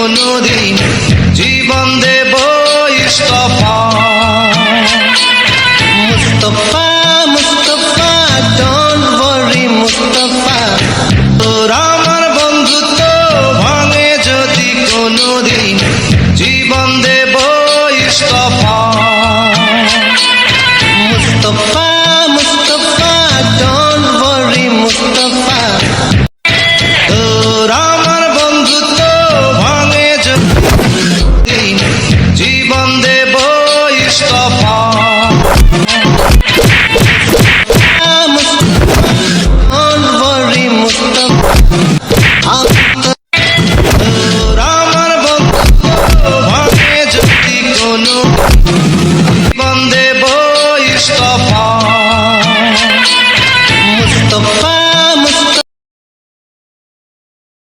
কোনোদিন জীবন দেব ইস্তফা। Mustafa Mustafa don't worry Mustafa, তোরা আমার বন্ধুত্ব ভাঙে যদি কোনোদিন জীবন দেব ইস্তফা। মুস্তফা মুস্তফা ডোন্ট ওয়ারি মুস্তফা, তোরা আমার বন্ধুত্ব ভাঙে যদি জীবন দেব ইস্তফা। জীবন দেব ইস্তফা। মুস্তফা